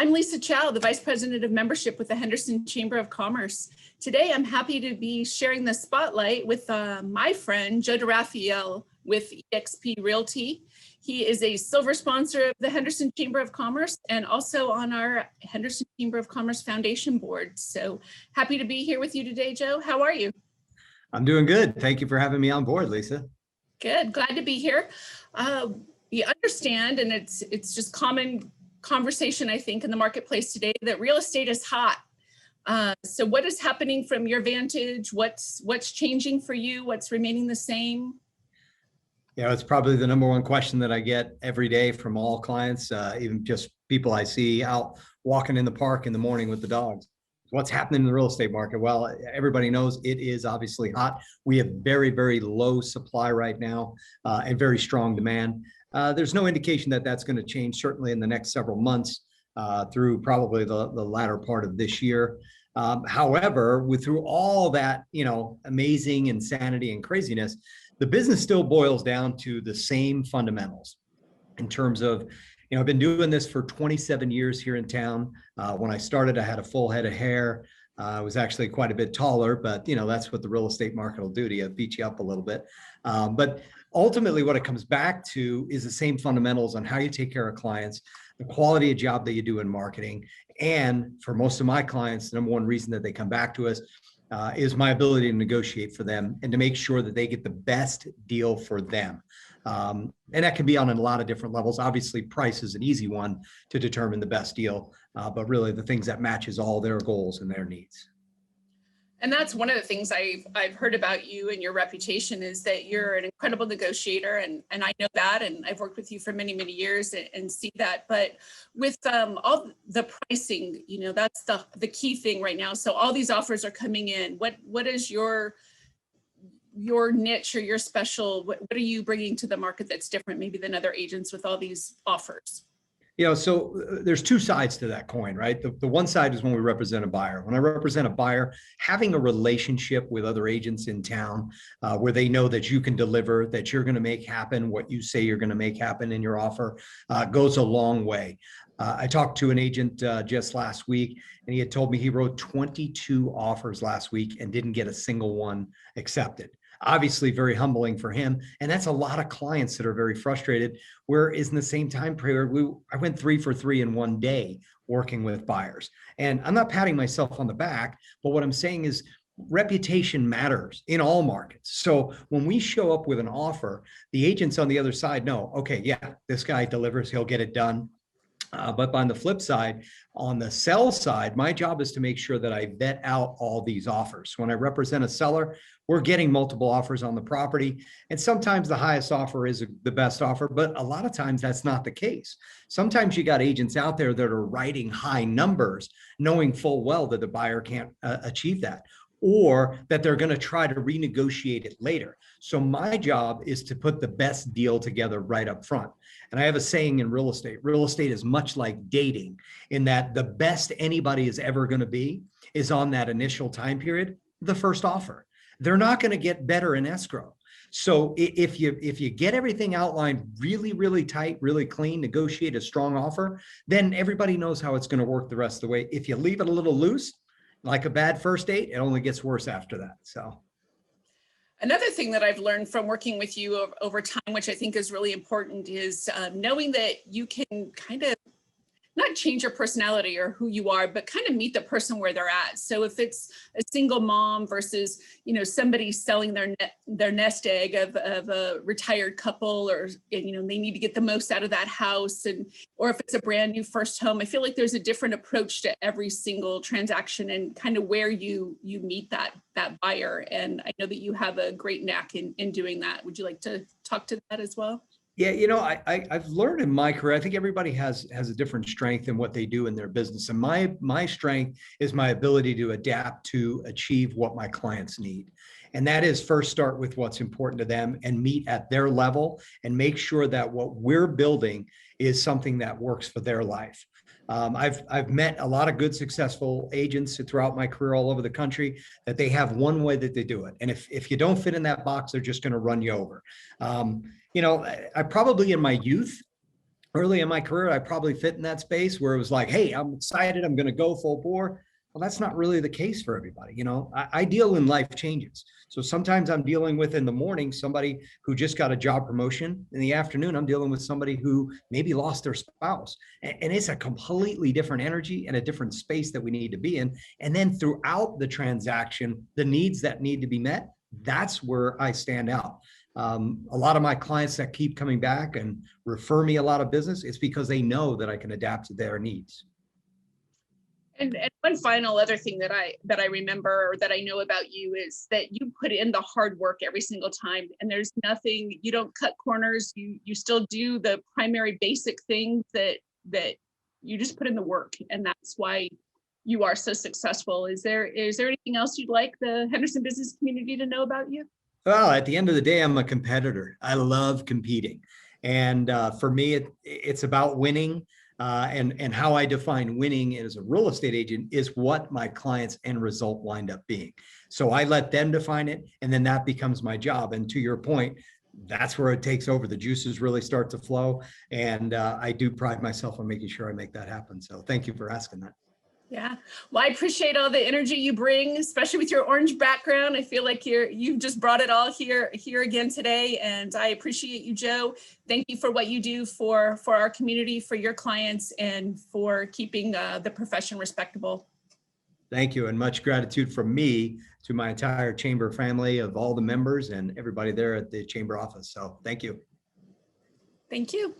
I'm Lisa Chow, the Vice President of Membership with the Henderson Chamber of Commerce. Today, I'm happy to be sharing the spotlight with my friend, Joe DiRaffaele with eXp Realty. He is a silver sponsor of the Henderson Chamber of Commerce and also on our Henderson Chamber of Commerce Foundation Board. So happy to be here with you today, Joe. How are you? I'm doing good. Thank you for having me on board, Lisa. Good, glad to be here. We understand, and it's just common conversation, I think, in the marketplace today that real estate is hot. So what is happening from your vantage? What's changing for you? What's remaining the same? Yeah, it's probably the number one question that I get every day from all clients, even just people I see out walking in the park in the morning with the dogs. What's happening in the real estate market? Well, everybody knows it is obviously hot. We have very, very low supply right now and very strong demand. There's no indication that that's going to change, certainly in the next several months through probably the latter part of this year. However, through all that, amazing insanity and craziness, the business still boils down to the same fundamentals in terms of, I've been doing this for 27 years here in town. When I started, I had a full head of hair. I was actually quite a bit taller, but that's what the real estate market will do to you, beat you up a little bit. But ultimately what it comes back to is the same fundamentals on how you take care of clients, the quality of job that you do in marketing. And for most of my clients, the number one reason that they come back to us is my ability to negotiate for them and to make sure that they get the best deal for them. And that can be on a lot of different levels. Obviously, price is an easy one to determine the best deal, but really the things that matches all their goals and their needs. And that's one of the things I've heard about you and your reputation is that you're an incredible negotiator, and I know that, and I've worked with you for many, many years and see that. But with all the pricing, that's the key thing right now. So all these offers are coming in. What is your niche or your special? What are you bringing to the market that's different maybe than other agents with all these offers? So there's two sides to that coin, right? The one side is when we represent a buyer. When I represent a buyer, having a relationship with other agents in town where they know that you can deliver, that you're going to make happen what you say you're going to make happen in your offer goes a long way. I talked to an agent just last week, and he had told me he wrote 22 offers last week and didn't get a single one accepted. Obviously very humbling for him. And that's a lot of clients that are very frustrated. Whereas in the same time period, I went 3 for 3 in one day working with buyers. And I'm not patting myself on the back, but what I'm saying is reputation matters in all markets. So when we show up with an offer, the agents on the other side know, okay, yeah, this guy delivers, he'll get it done. But on the flip side, on the sell side, my job is to make sure that I vet out all these offers. When I represent a seller, we're getting multiple offers on the property. And sometimes the highest offer is the best offer, but a lot of times that's not the case. Sometimes you got agents out there that are writing high numbers, knowing full well that the buyer can't achieve that, or that they're going to try to renegotiate it later. So my job is to put the best deal together right up front. And I have a saying in real estate is much like dating in that the best anybody is ever going to be is on that initial time period, the first offer. They're not going to get better in escrow. So if you get everything outlined really, really tight, really clean, negotiate a strong offer, then everybody knows how it's going to work the rest of the way. If you leave it a little loose, like a bad first date, it only gets worse after that. So another thing that I've learned from working with you over time, which I think is really important, is knowing that you can kind of not change your personality or who you are, but kind of meet the person where they're at. So if it's a single mom versus, somebody selling their nest egg of a retired couple, or, they need to get the most out of that house, or if it's a brand new first home, I feel like there's a different approach to every single transaction and kind of where you meet that buyer. And I know that you have a great knack in doing that. Would you like to talk to that as well? Yeah, I've learned in my career, I think everybody has a different strength in what they do in their business. And my strength is my ability to adapt to achieve what my clients need. And that is first start with what's important to them and meet at their level and make sure that what we're building is something that works for their life. I've met a lot of good, successful agents throughout my career all over the country that they have one way that they do it. And if you don't fit in that box, they're just going to run you over. I probably in my youth, early in my career, I probably fit in that space where it was like, hey, I'm excited, I'm going to go full bore. Well, that's not really the case for everybody. I deal in life changes. So sometimes I'm dealing with in the morning somebody who just got a job promotion. In the afternoon, I'm dealing with somebody who maybe lost their spouse. And it's a completely different energy and a different space that we need to be in. And then throughout the transaction, the needs that need to be met, that's where I stand out. A lot of my clients that keep coming back and refer me a lot of business, it's because they know that I can adapt to their needs. And one final other thing that I remember, or that I know about you, is that you put in the hard work every single time, and there's nothing, you don't cut corners. You still do the primary basic things that you just put in the work, and that's why you are so successful. Is there anything else you'd like the Henderson business community to know about you? Well, at the end of the day, I'm a competitor. I love competing. And for me, it's about winning. And how I define winning as a real estate agent is what my client's end result wind up being. So I let them define it, and then that becomes my job. And to your point, that's where it takes over. The juices really start to flow. And I do pride myself on making sure I make that happen. So thank you for asking that. Yeah. Well, I appreciate all the energy you bring, especially with your orange background. I feel like you've just brought it all here again today. And I appreciate you, Joe. Thank you for what you do for our community, for your clients, and for keeping the profession respectable. Thank you. And much gratitude from me to my entire chamber family of all the members and everybody there at the chamber office. So thank you. Thank you.